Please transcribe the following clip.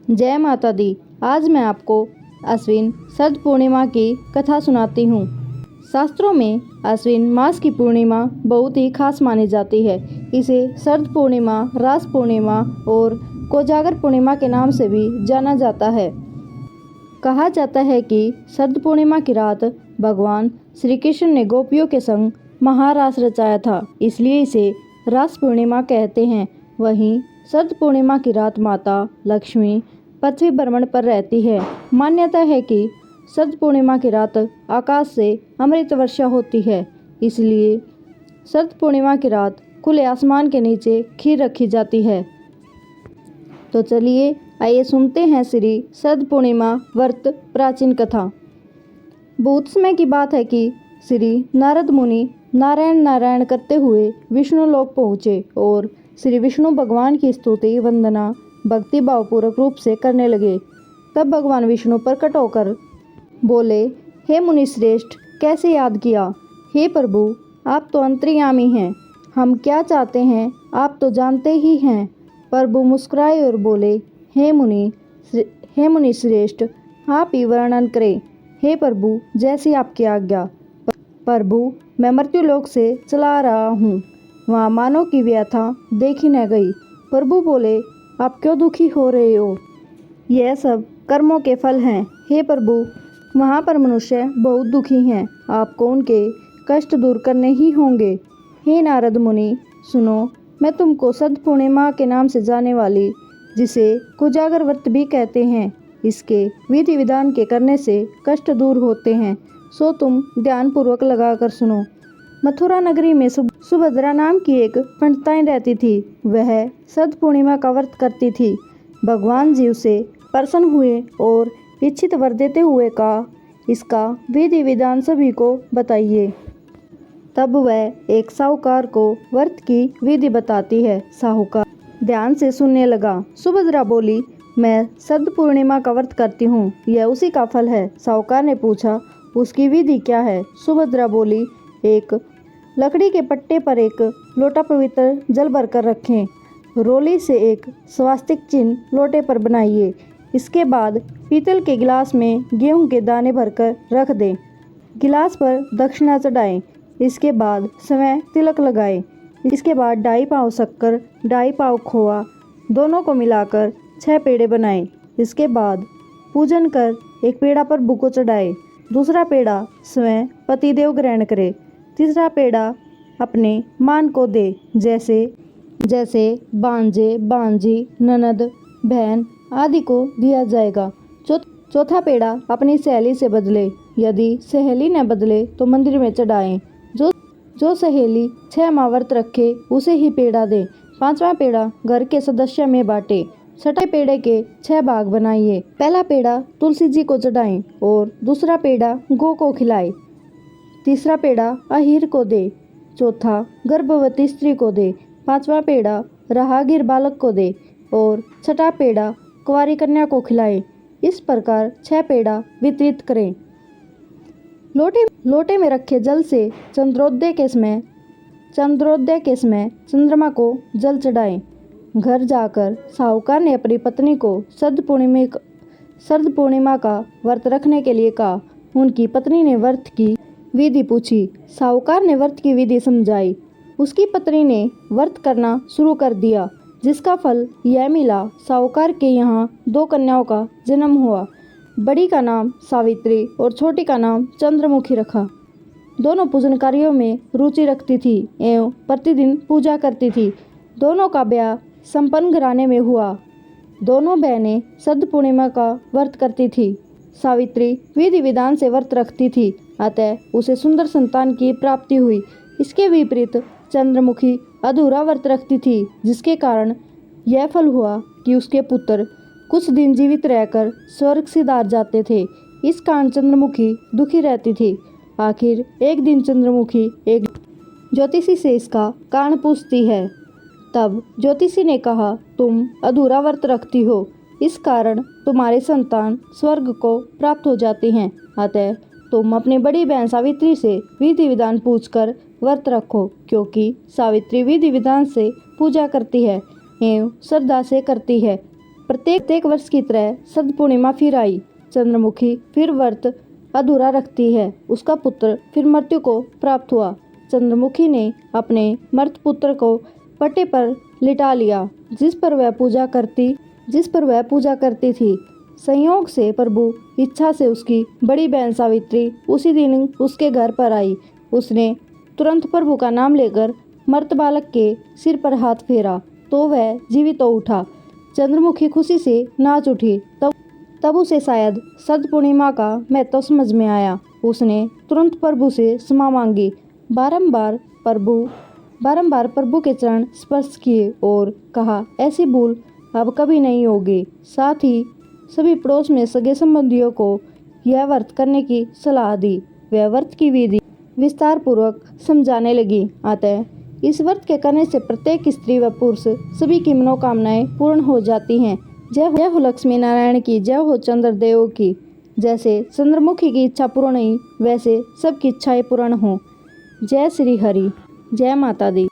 जय माता दी। आज मैं आपको अश्विन शरद पूर्णिमा की कथा सुनाती हूँ। शास्त्रों में अश्विन मास की पूर्णिमा बहुत ही खास मानी जाती है। इसे शरद पूर्णिमा, रास पूर्णिमा और कोजागर पूर्णिमा के नाम से भी जाना जाता है। कहा जाता है कि शरद पूर्णिमा की रात भगवान श्री कृष्ण ने गोपियों के संग महारास रचाया था, इसलिए इसे रास पूर्णिमा कहते हैं। वहीं शरद पूर्णिमा की रात माता लक्ष्मी पृथ्वी भ्रमण पर रहती है। मान्यता है कि शरद पूर्णिमा की रात आकाश से अमृत वर्षा होती है, इसलिए शरद पूर्णिमा की रात खुले आसमान के नीचे खीर रखी जाती है। तो चलिए आइए सुनते हैं श्री शरद पूर्णिमा व्रत प्राचीन कथा। बहुत समय की बात है कि श्री नारद मुनि नारायण करते हुए विष्णु लोक पहुँचे और श्री विष्णु भगवान की स्तुति वंदना भक्ति भावपूर्वक रूप से करने लगे। तब भगवान विष्णु प्रकट होकर बोले, हे मुनि श्रेष्ठ, कैसे याद किया? हे प्रभु, आप तो अंतर्यामी हैं, हम क्या चाहते हैं आप तो जानते ही हैं। प्रभु मुस्कुराए और बोले, हे मुनि श्रेष्ठ, आप ही वर्णन करें। हे प्रभु, जैसी आपकी आज्ञा। प्रभु, मैं मृत्युलोक से चला रहा हूँ, वहाँ मानव की व्यथा देखी न गई। प्रभु बोले, आप क्यों दुखी हो रहे हो? यह सब कर्मों के फल हैं। हे प्रभु, वहाँ पर मनुष्य बहुत दुखी हैं, आपको उनके कष्ट दूर करने ही होंगे। हे नारद मुनि, सुनो, मैं तुमको शरद पूर्णिमा के नाम से जाने वाली, जिसे कोजागर व्रत भी कहते हैं, इसके विधि विधान के करने से कष्ट दूर होते हैं, सो तुम ध्यान पूर्वक लगाकर सुनो। मथुरा नगरी में सुभद्रा नाम की एक पंडिताइन रहती थी। वह शरद पूर्णिमा का व्रत करती थी। भगवान जी उसे प्रसन्न हुए और इच्छित वर देते हुए कहा, इसका विधि विधान सभी को बताइए। तब वह एक साहूकार को व्रत की विधि बताती है। साहूकार ध्यान से सुनने लगा। सुभद्रा बोली, मैं शरद पूर्णिमा का व्रत करती हूँ, यह उसी का फल है। साहूकार ने पूछा, उसकी विधि क्या है? सुभद्रा बोली, एक लकड़ी के पट्टे पर एक लोटा पवित्र जल भरकर रखें। रोली से एक स्वास्तिक चिन्ह लोटे पर बनाइए। इसके बाद पीतल के गिलास में गेहूं के दाने भरकर रख दें। गिलास पर दक्षिणा चढ़ाएं। इसके बाद स्वयं तिलक लगाएं। इसके बाद 2.5 पाव शक्कर, 2.5 पाव खोआ, दोनों को मिलाकर 6 पेड़े बनाएं। इसके बाद पूजन कर एक पेड़ा पर बुको चढ़ाएं। दूसरा पेड़ा स्वयं पतिदेव ग्रहण करे। तीसरा पेड़ा अपने मान को दे, जैसे बांजे, बांजी, ननद, बहन आदि को दिया जाएगा। चौथा पेड़ा अपनी सहेली से बदले, यदि सहेली न बदले तो मंदिर में चढ़ाएं। जो सहेली 6 माह व्रत रखे उसे ही पेड़ा दे। 5वां पेड़ा घर के सदस्य में बांटे। 6ठे पेड़े के 6 भाग बनाइए। पहला पेड़ा तुलसी जी को चढ़ाएं और दूसरा पेड़ा गौ को खिलाए। तीसरा पेड़ा अहीर को दे। चौथा गर्भवती स्त्री को दे। 5वां पेड़ा राहगीर बालक को दे और 6ठा पेड़ा कुंवारी कन्या को खिलाए। इस प्रकार 6 पेड़ा वितरित करें। लोटे में रखे जल से चंद्रोदय के समय चंद्रमा को जल चढ़ाएं। घर जाकर साहूकार ने अपनी पत्नी को शरद पूर्णिमा का व्रत रखने के लिए कहा। उनकी पत्नी ने व्रत की विधि पूछी। साहूकार ने व्रत की विधि समझाई। उसकी पत्नी ने व्रत करना शुरू कर दिया, जिसका फल यह मिला। साहूकार के यहाँ 2 कन्याओं का जन्म हुआ। बड़ी का नाम सावित्री और छोटी का नाम चंद्रमुखी रखा। दोनों पूजन कार्यों में रुचि रखती थी एवं प्रतिदिन पूजा करती थी। दोनों का ब्याह संपन्न घराने में हुआ। दोनों बहनें शरद पूर्णिमा का व्रत करती थी। सावित्री विधि विधान से व्रत रखती थी, अतः उसे सुंदर संतान की प्राप्ति हुई। इसके विपरीत चंद्रमुखी अधूरा व्रत रखती थी, जिसके कारण यह फल हुआ कि उसके पुत्र कुछ दिन जीवित रहकर स्वर्ग सिधार जाते थे। इस कारण चंद्रमुखी दुखी रहती थी। आखिर एक दिन चंद्रमुखी एक ज्योतिषी से इसका कारण पूछती है। तब ज्योतिषी ने कहा, तुम अधूरा व्रत रखती हो, इस कारण तुम्हारे संतान स्वर्ग को प्राप्त हो जाते हैं, अतः तुम अपनी बड़ी बहन सावित्री से विधि विधान पूछकर व्रत रखो, क्योंकि सावित्री विधि विधान से पूजा करती है एवं श्रद्धा से करती है। प्रत्येक वर्ष की तरह शरद पूर्णिमा फिर आई। चंद्रमुखी फिर व्रत अधूरा रखती है। उसका पुत्र फिर मृत्यु को प्राप्त हुआ। चंद्रमुखी ने अपने मृत पुत्र को पट्टे पर लिटा लिया, जिस पर वह पूजा करती थी। संयोग से प्रभु इच्छा से उसकी बड़ी बहन सावित्री उसी दिन उसके घर पर आई। उसने तुरंत प्रभु का नाम लेकर मृत बालक के सिर पर हाथ फेरा तो वह जीवित हो उठा। चंद्रमुखी खुशी से नाच उठी। तब उसे शायद शरद पूर्णिमा का महत्व समझ में आया। उसने तुरंत प्रभु से क्षमा मांगी, बारंबार प्रभु के चरण स्पर्श किए और कहा, ऐसी भूल अब कभी नहीं होगी। साथ ही सभी पड़ोस में सगे संबंधियों को यह व्रत करने की सलाह दी। वह व्रत की विधि विस्तार पूर्वक समझाने लगी। अतः इस व्रत के करने से प्रत्येक स्त्री व पुरुष सभी की मनोकामनाएं पूर्ण हो जाती हैं। जय हो लक्ष्मी नारायण की, जय हो चंद्रदेव की। जैसे चंद्रमुखी की इच्छा पूर्ण हुई, वैसे सबकी इच्छाएं पूर्ण हों। जय श्री हरि, जय माता दी।